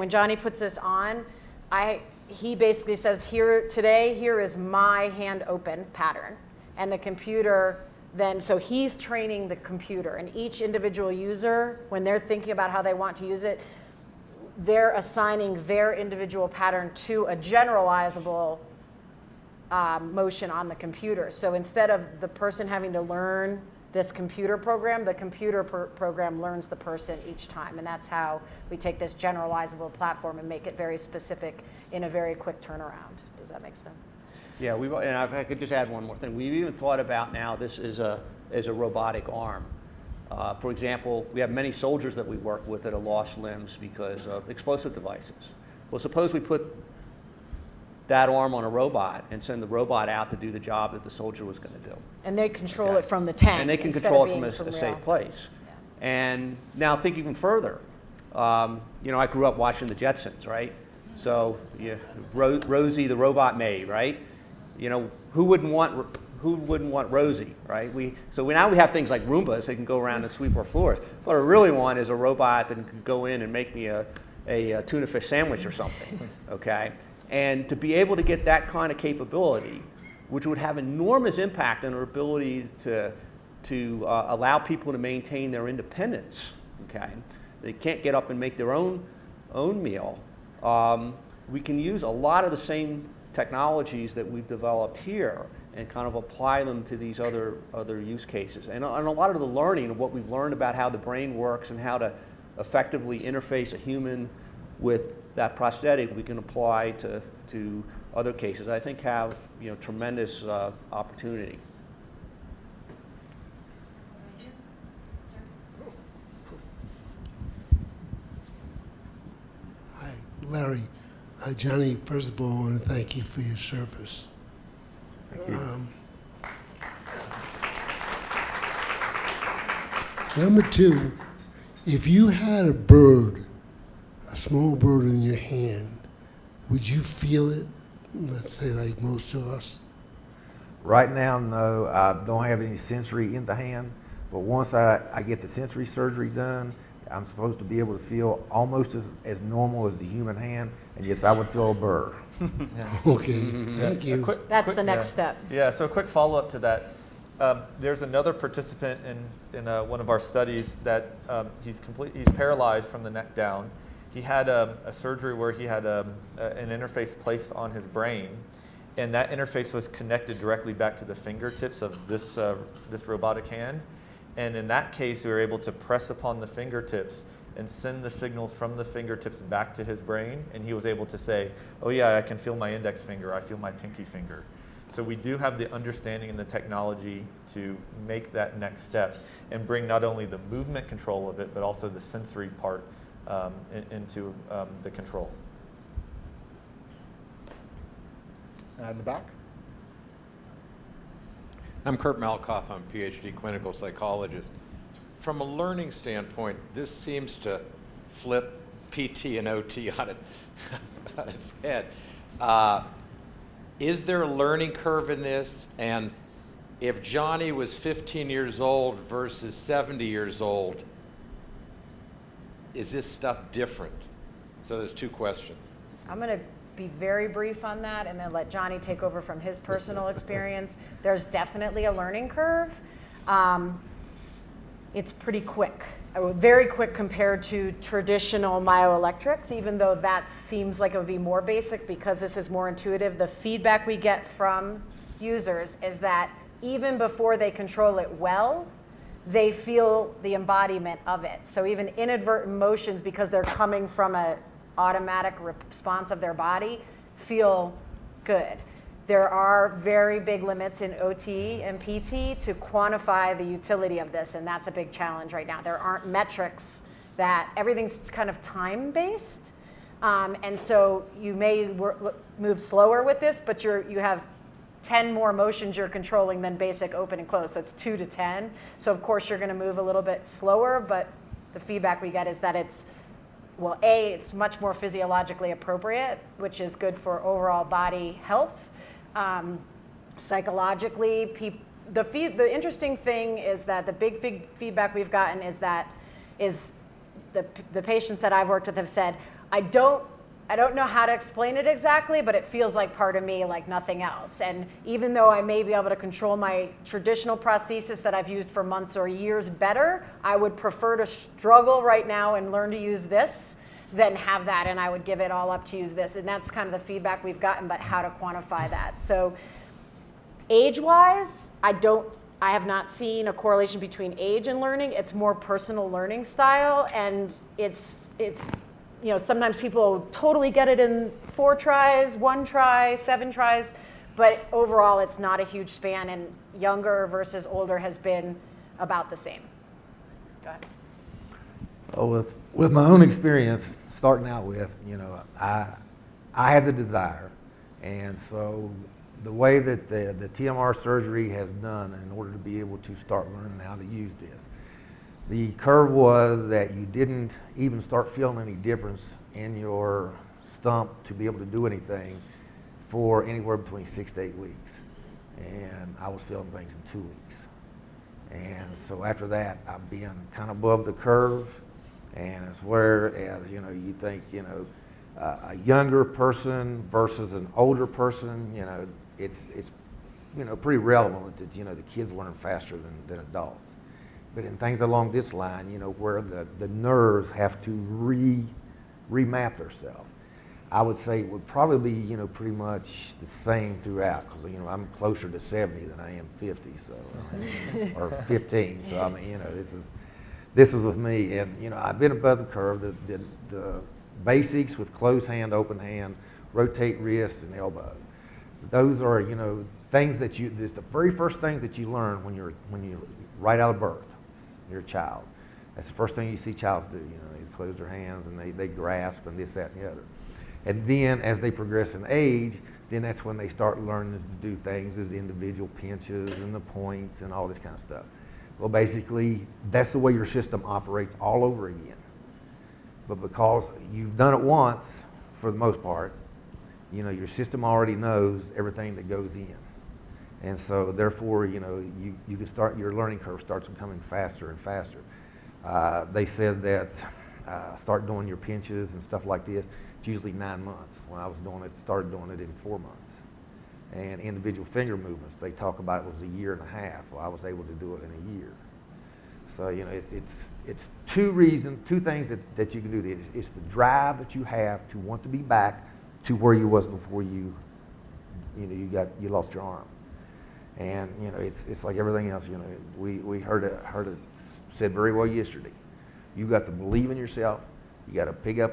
Speaker 4: Johnny puts this on, he basically says, here is my hand open pattern. And the computer then, so he's training the computer, and each individual user, when they're thinking about how they want to use it, they're assigning their individual pattern to a generalizable motion on the computer. So instead of the person having to learn this computer program, the computer program learns the person each time. And that's how we take this generalizable platform and make it very specific in a very quick turnaround. Does that make sense?
Speaker 3: Yeah, and if I could just add one more thing. We've even thought about now this as a robotic arm. For example, we have many soldiers that we work with that have lost limbs because of explosive devices. Well, suppose we put that arm on a robot and send the robot out to do the job that the soldier was going to do.
Speaker 4: And they control it from the tank.
Speaker 3: And they can
Speaker 4: instead
Speaker 3: control
Speaker 4: of
Speaker 3: it from
Speaker 4: being
Speaker 3: a
Speaker 4: real.
Speaker 3: safe place. And now think even further. I grew up watching the Jetsons, right? So Rosie the robot maid, right? Who wouldn't want Rosie, right? Now we have things like Roombas that can go around and sweep our floors. What I really want is a robot that can go in and make me a tuna fish sandwich or something, okay? And to be able to get that kind of capability, which would have enormous impact on our ability to allow people to maintain their independence, okay? They can't get up and make their own meal. We can use a lot of the same technologies that we've developed here and kind of apply them to these other use cases. And a lot of the learning of what we've learned about how the brain works and how to effectively interface a human with that prosthetic, we can apply to other cases. I think have tremendous opportunity.
Speaker 9: Hi, Larry. Johnny, first of all, I want to thank you for your service.
Speaker 5: Thank you.
Speaker 9: Number two, if you had a bird, a small bird in your hand, would you feel it? Let's say like most of us.
Speaker 5: Right now, no, I don't have any sensory in the hand, but once I get the sensory surgery done, I'm supposed to be able to feel almost as normal as the human hand, and yes, I would feel a burr.
Speaker 9: Okay, thank you.
Speaker 4: That's the next step.
Speaker 2: Yeah, so a quick follow-up to that. There's another participant in one of our studies that he's paralyzed from the neck down. He had a surgery where he had an interface placed on his brain, and that interface was connected directly back to the fingertips of this robotic hand. And in that case, we were able to press upon the fingertips and send the signals from the fingertips back to his brain, and he was able to say, oh yeah, I can feel my index finger, I feel my pinky finger. So we do have the understanding and the technology to make that next step and bring not only the movement control of it, but also the sensory part into the control.
Speaker 1: In the back.
Speaker 10: I'm Kurt Malkoff. I'm a PhD clinical psychologist. From a learning standpoint, this seems to flip PT and OT on its head. Is there a learning curve in this? And if Johnny was 15 years old versus 70 years old, is this stuff different? So there's two questions.
Speaker 4: I'm going to be very brief on that and then let Johnny take over from his personal experience. There's definitely a learning curve. It's pretty quick, very quick compared to traditional myoelectrics, even though that seems like it would be more basic because this is more intuitive. The feedback we get from users is that even before they control it well, they feel the embodiment of it. So even inadvertent motions, because they're coming from an automatic response of their body, feel good. There are very big limits in OT and PT to quantify the utility of this, and that's a big challenge right now. There aren't metrics everything's kind of time-based, and so you may move slower with this, but you have 10 more motions you're controlling than basic open and close, so it's 2 to 10. So of course you're gonna move a little bit slower, but the feedback we get is that it's much more physiologically appropriate, which is good for overall body health. Psychologically, the interesting thing is that the big feedback we've gotten is the patients that I've worked with have said, I don't know how to explain it exactly, but it feels like part of me like nothing else. And even though I may be able to control my traditional prosthesis that I've used for months or years better, I would prefer to struggle right now and learn to use this than have that, and I would give it all up to use this. And that's kind of the feedback we've gotten, but how to quantify that. So age-wise, I have not seen a correlation between age and learning. It's more personal learning style, and it's sometimes people totally get it in 4 tries, 1 try, 7 tries, but overall it's not a huge span, and younger versus older has been about the same. Go ahead.
Speaker 5: Well, with my own experience, starting out with, I had the desire, and so the way that the TMR surgery has done in order to be able to start learning how to use this, the curve was that you didn't even start feeling any difference in your stump to be able to do anything for anywhere between 6 to 8 weeks, and I was feeling things in 2 weeks. And so after that, I've been kind of above the curve. And as whereas, you think, a younger person versus an older person, it's pretty relevant that, the kids learn faster than adults. But in things along this line, where the nerves have to remap themselves, I would say it would probably be, pretty much the same throughout, because, I'm closer to 70 than I am 50, so, or 15, so, this was with me, and I've been above the curve. The basics with closed hand, open hand, rotate wrist and elbow. Those are things that it's the very first thing that you learn when you're right out of birth. You're a child. That's the first thing you see childs do. They close their hands and they grasp and this, that, and the other. And then as they progress in age, then that's when they start learning to do things as individual pinches and the points and all this kind of stuff. Well, basically, that's the way your system operates all over again. But because you've done it once, for the most part, your system already knows everything that goes in. And so, therefore, you can start, your learning curve starts becoming faster and faster. They said that start doing your pinches and stuff like this, it's usually 9 months. When I was doing it, started doing it in 4 months. And individual finger movements, they talk about it was 1.5 years. Well, I was able to do it in 1 year. So, it's two things that you can do. It's the drive that you have to want to be back to where you was before you lost your arm. And, it's like everything else, we heard it said very well yesterday. You got to believe in yourself. You got to pick up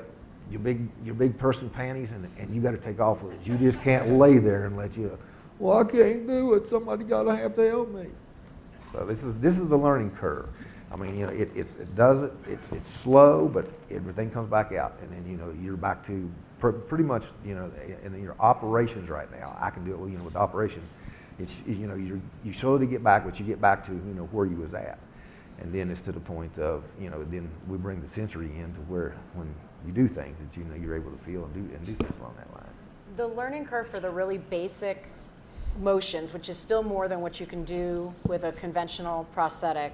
Speaker 5: your big person panties and you got to take off with it. You just can't lay there and well, I can't do it. Somebody got to have to help me. So this is the learning curve. I mean, it's slow, but everything comes back out, and then you're back to pretty much in your operations right now. I can do it with operation. It's you slowly get back, but you get back to where you was at, and then it's to the point of then we bring the sensory in to where when you do things that you're able to feel and do things along that line.
Speaker 4: The learning curve for the really basic motions, which is still more than what you can do with a conventional prosthetic,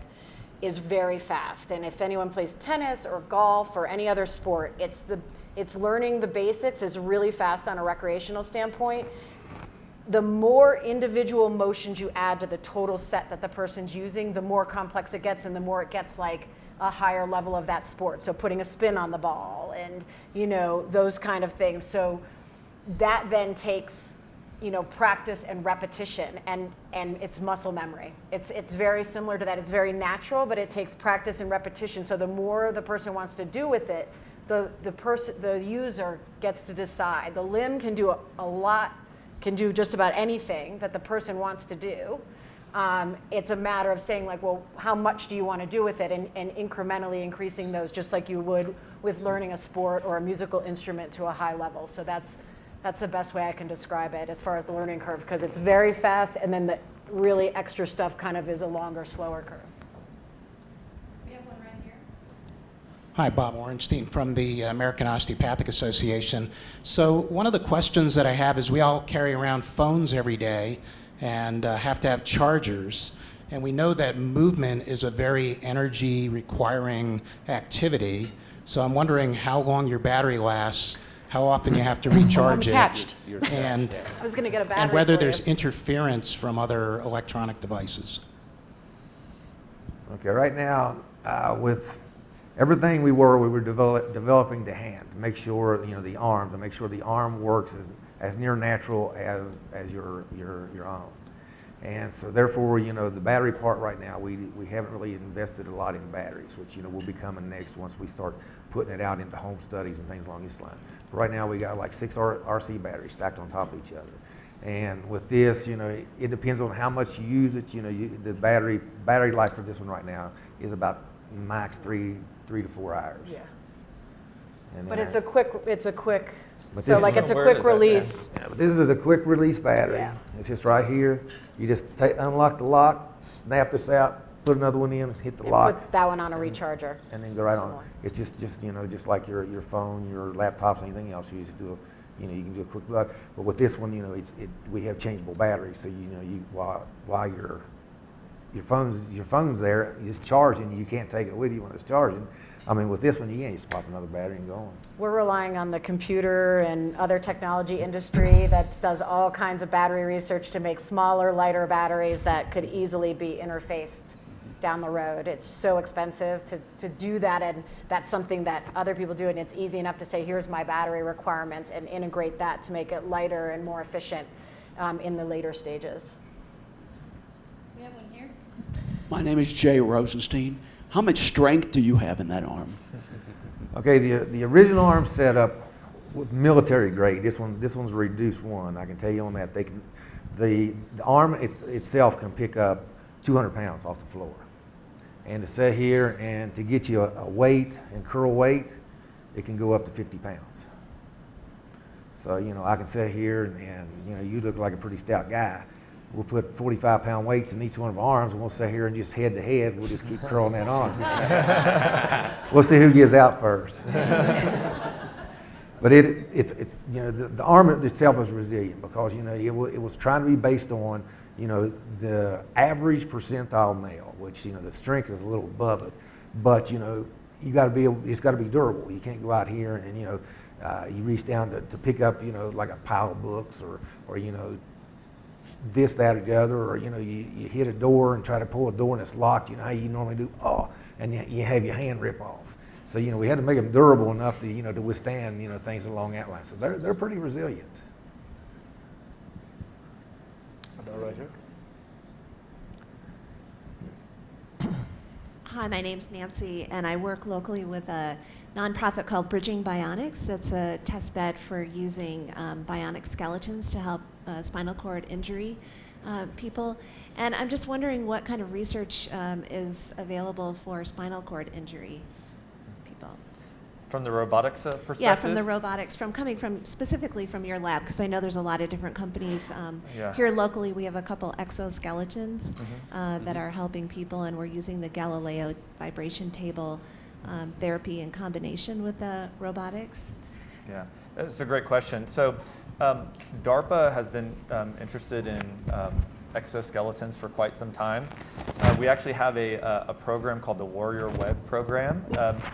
Speaker 4: is very fast. And if anyone plays tennis or golf or any other sport, it's learning the basics is really fast on a recreational standpoint. The more individual motions you add to the total set that the person's using, the more complex it gets and the more it gets like a higher level of that sport. So putting a spin on the ball and those kind of things. So that then takes practice and repetition, and it's muscle memory. It's very similar to that. It's very natural, but it takes practice and repetition. So the more the person wants to do with it, the user gets to decide. The limb can do a lot, can do just about anything that the person wants to do. It's a matter of saying well, how much do you want to do with it, and incrementally increasing those, just like you would with learning a sport or a musical instrument to a high level. So that's the best way I can describe it as far as the learning curve, because it's very fast, and then the really extra stuff kind of is a longer, slower curve.
Speaker 11: We have one right here.
Speaker 12: Hi, Bob Orenstein from the American Osteopathic Association. So one of the questions that I have is we all carry around phones every day and have to have chargers. And we know that movement is a very energy requiring activity. So I'm wondering how long your battery lasts, how often you have to recharge
Speaker 4: attached.
Speaker 12: And
Speaker 4: I was going to get a battery
Speaker 12: and whether
Speaker 4: for
Speaker 12: there's
Speaker 4: you.
Speaker 12: interference from other electronic devices.
Speaker 5: Okay, right now with everything we were developing the hand to make sure the arm, to make sure the arm works as near natural as your own. And so therefore, the battery part right now, we haven't really invested a lot in batteries, which will be coming next once we start putting it out into home studies and things along this line. But right now we got like 6 RC batteries stacked on top of each other. And with this, it depends on how much you use it. The battery life for this one right now is about max 3 to 4 hours.
Speaker 4: Yeah.
Speaker 5: And
Speaker 4: But
Speaker 5: then
Speaker 4: it's a quick,
Speaker 5: But
Speaker 4: so
Speaker 5: this
Speaker 4: like
Speaker 5: is-
Speaker 4: it's a
Speaker 2: Where
Speaker 4: quick
Speaker 2: does that
Speaker 4: release.
Speaker 5: Yeah, but this is a quick release battery.
Speaker 4: Yeah.
Speaker 5: It's just right here. You just unlock the lock, snap this out, put another one in, hit the
Speaker 4: And
Speaker 5: lock,
Speaker 4: put that one on a recharger.
Speaker 5: and then go right on.
Speaker 4: Similar.
Speaker 5: It's just you know, just like your phone, your laptops, anything else. You just do you can do a quick plug. But with this one, you know, we have changeable batteries, so you know, while your phone's there, it's charging. You can't take it with you when it's charging. I mean, with this one, you can't just pop another battery and go on.
Speaker 4: We're relying on the computer and other technology industry that does all kinds of battery research to make smaller, lighter batteries that could easily be interfaced down the road. It's so expensive to do that, and that's something that other people do, and it's easy enough to say, here's my battery requirements, and integrate that to make it lighter and more efficient in the later stages.
Speaker 11: We have one here.
Speaker 13: My name is Jay Rosenstein. How much strength do you have in that arm?
Speaker 5: Okay, the original arm setup with military grade. This one's a reduced one. I can tell you on that. The arm itself can pick up 200 pounds off the floor. And to sit here and to get you a weight and curl weight, it can go up to 50 pounds. So, you know, I can sit here and you know, you look like a pretty stout guy. We'll put 45-pound weights in each one of our arms, and we'll sit here and just head to head, we'll just keep curling that arm. We'll see who gives out first. But it's you know, the arm itself is resilient because, you know, it was trying to be based on, you know, the average percentile male, which, you know, the strength is a little above it, but, you know, it's got to be durable. You can't go out here and, you know, you reach down to pick up, you know, like a pile of books or you know, this, that, or the other, or, you know, you hit a door and try to pull a door and it's locked, you know how you normally do, and you have your hand rip off. So, you know, we had to make them durable enough to, you know, to withstand, you know, things along that line. So they're pretty resilient.
Speaker 2: About right here.
Speaker 14: Hi, my name's Nancy, and I work locally with a nonprofit called Bridging Bionics. That's a test bed for using bionic skeletons to help spinal cord injury people. And I'm just wondering what kind of research is available for spinal cord injury people.
Speaker 2: From the robotics perspective?
Speaker 14: Yeah, from the robotics, specifically from your lab, because I know there's a lot of different companies. Here locally, we have a couple exoskeletons that are helping people, and we're using the Galileo vibration table therapy in combination with the robotics.
Speaker 2: Yeah, that's a great question. So DARPA has been interested in exoskeletons for quite some time. We actually have a program called the Warrior Web program.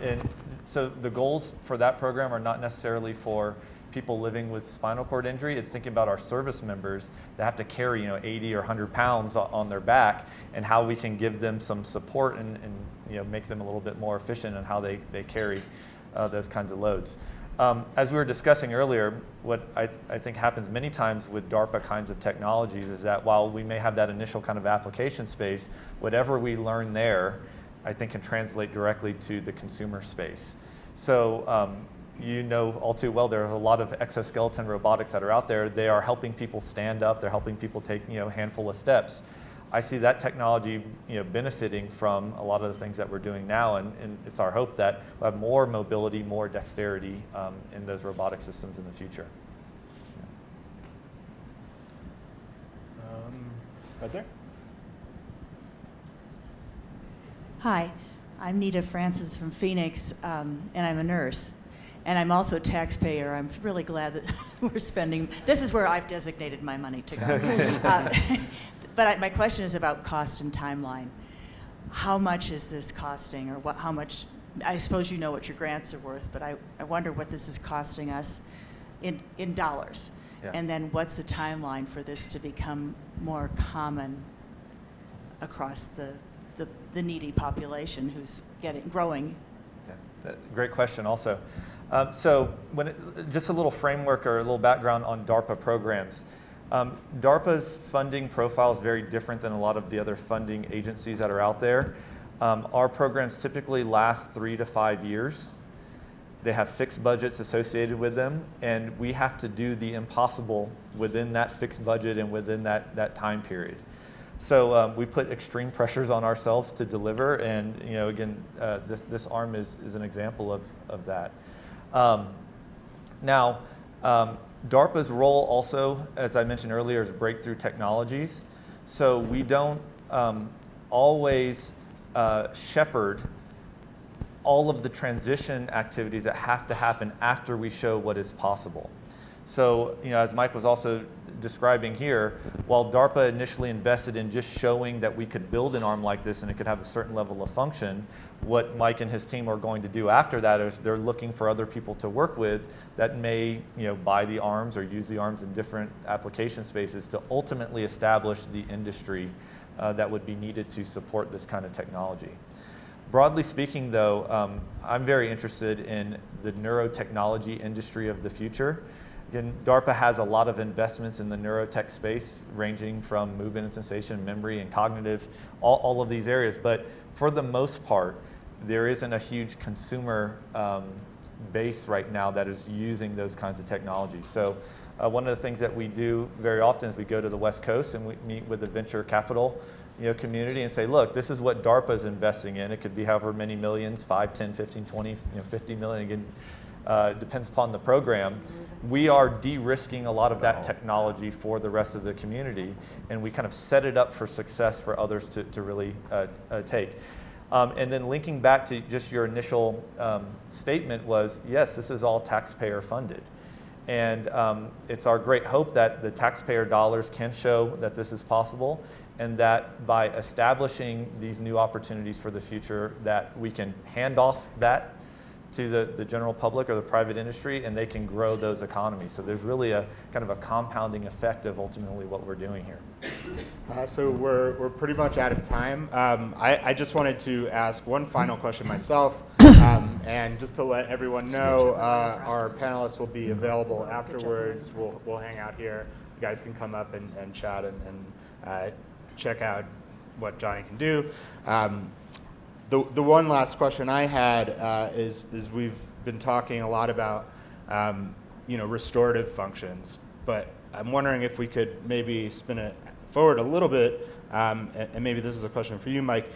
Speaker 2: And so the goals for that program are not necessarily for people living with spinal cord injury. It's thinking about our service members that have to carry, you know, 80 or 100 pounds on their back, and how we can give them some support and you know, make them a little bit more efficient in how they carry those kinds of loads. As we were discussing earlier, what I think happens many times with DARPA kinds of technologies is that while we may have that initial kind of application space, whatever we learn there, I think can translate directly to the consumer space. So you know all too well, there are a lot of exoskeleton robotics that are out there. They are helping people stand up. They're helping people take, you know, a handful of steps. I see that technology, you know, benefiting from a lot of the things that we're doing now, and it's our hope that we'll have more mobility, more dexterity in those robotic systems in the future. Right there.
Speaker 15: Hi, I'm Nita Francis from Phoenix, and I'm a nurse. And I'm also a taxpayer. I'm really glad that we're spending, this is where I've designated my money to go. But my question is about cost and timeline. How much is this costing, or how much, I suppose you know what your grants are worth, but I wonder what this is costing us in dollars.
Speaker 2: Yeah.
Speaker 15: And then what's the timeline for this to become more common across the needy population who's growing?
Speaker 2: Yeah, great question also. So just a little framework or a little background on DARPA programs. DARPA's funding profile is very different than a lot of the other funding agencies that are out there. Our programs typically last 3 to 5 years. They have fixed budgets associated with them, and we have to do the impossible within that fixed budget and within that time period. So we put extreme pressures on ourselves to deliver, and again, this arm is an example of that. Now, DARPA's role also, as I mentioned earlier, is breakthrough technologies. So we don't always shepherd all of the transition activities that have to happen after we show what is possible. So, as Mike was also describing here, while DARPA initially invested in just showing that we could build an arm like this and it could have a certain level of function, what Mike and his team are going to do after that is they're looking for other people to work with that may, buy the arms or use the arms in different application spaces to ultimately establish the industry that would be needed to support this kind of technology. Broadly speaking, though, I'm very interested in the neurotechnology industry of the future. Again, DARPA has a lot of investments in the neurotech space, ranging from movement and sensation, memory, and cognitive, all of these areas. But for the most part, there isn't a huge consumer base right now that is using those kinds of technologies. So one of the things that we do very often is we go to the West Coast and we meet with the venture capital community and say, look, this is what DARPA is investing in. It could be however many millions, 5, 10, 15, 20, 50 million. Again, depends upon the program. We are de-risking a lot of that technology for the rest of the community, and we kind of set it up for success for others to really take. And then linking back to just your initial statement was, yes, this is all taxpayer funded. And it's our great hope that the taxpayer dollars can show that this is possible, and that by establishing these new opportunities for the future, that we can hand off that to the general public or the private industry, and they can grow those economies. So there's really a kind of a compounding effect of ultimately what we're doing here.
Speaker 1: So we're pretty much out of time. I just wanted to ask one final question myself, and just to let everyone know, our panelists will be available afterwards. We'll hang out here. You guys can come up and chat and check out what Johnny can do. The one last question I had is we've been talking a lot about restorative functions, but I'm wondering if we could maybe spin it forward a little bit, and maybe this is a question for you, Mike.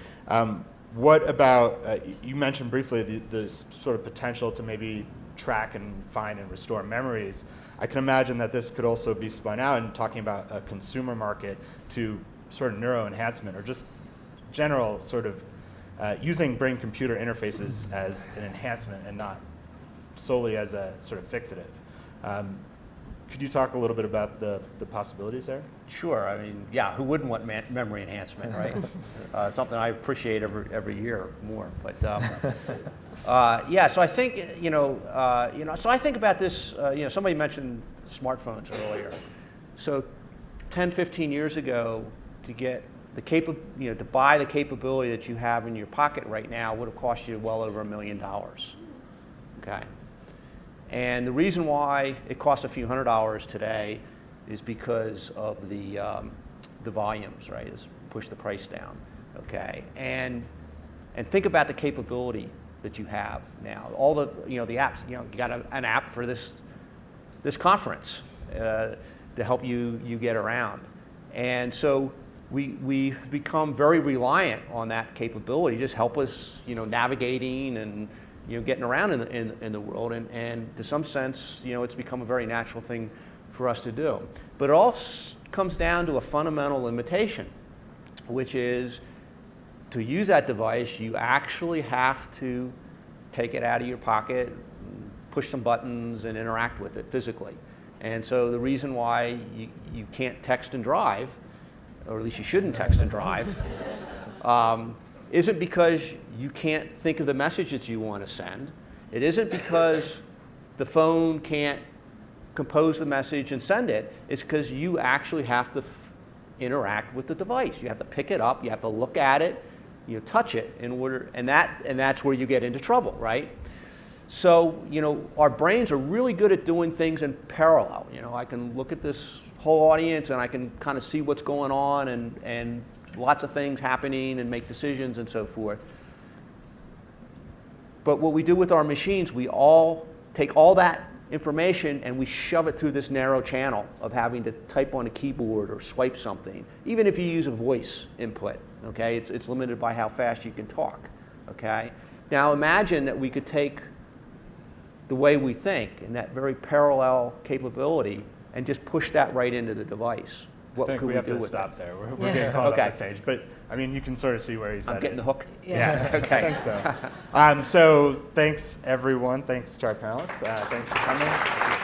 Speaker 1: What about, you mentioned briefly the sort of potential to maybe track and find and restore memories. I can imagine that this could also be spun out and talking about a consumer market to sort of neuro enhancement or just general sort of using brain-computer interfaces as an enhancement and not solely as a sort of fixative. Could you talk a little bit about the possibilities there?
Speaker 3: Sure. I mean, yeah, who wouldn't want memory enhancement, right? Something I appreciate every year more. But yeah, so I think so I think about this. Somebody mentioned smartphones earlier. So 10, 15 years ago, to get to buy the capability that you have in your pocket right now would have cost you well over $1 million. Okay. And the reason why it costs a few $100s today is because of the volumes, right? It's push the price down. Okay. And think about the capability that you have now. All the the apps. You got an app for this conference to help you get around, and so. We've become very reliant on that capability, just help us, navigating and, getting around in the world. And to some sense, it's become a very natural thing for us to do. But it all comes down to a fundamental limitation, which is to use that device, you actually have to take it out of your pocket, push some buttons, and interact with it physically. And so the reason why you can't text and drive, or at least you shouldn't text and drive, isn't because you can't think of the message that you want to send. It isn't because the phone can't compose the message and send it. It's because you actually have to interact with the device. You have to pick it up, you have to look at it, touch it in order, and that's where you get into trouble, right? So, our brains are really good at doing things in parallel. I can look at this whole audience and I can kind of see what's going on and lots of things happening and make decisions and so forth. But what we do with our machines, we all take all that information and we shove it through this narrow channel of having to type on a keyboard or swipe something, even if you use a voice input, okay? It's limited by how fast you can talk, okay? Now imagine that we could take the way we think and that very parallel capability and just push that right into the device. What
Speaker 1: I think
Speaker 3: could
Speaker 1: we have
Speaker 3: do
Speaker 1: to
Speaker 3: with
Speaker 1: stop
Speaker 3: it?
Speaker 1: there. We're getting caught
Speaker 3: Okay.
Speaker 1: up the stage. But, I mean, you can sort of see where he's
Speaker 3: I'm
Speaker 1: headed.
Speaker 3: getting the hook?
Speaker 1: Yeah.
Speaker 3: Okay.
Speaker 1: I think so. So thanks, everyone. Thanks to our panelists. Thanks for coming.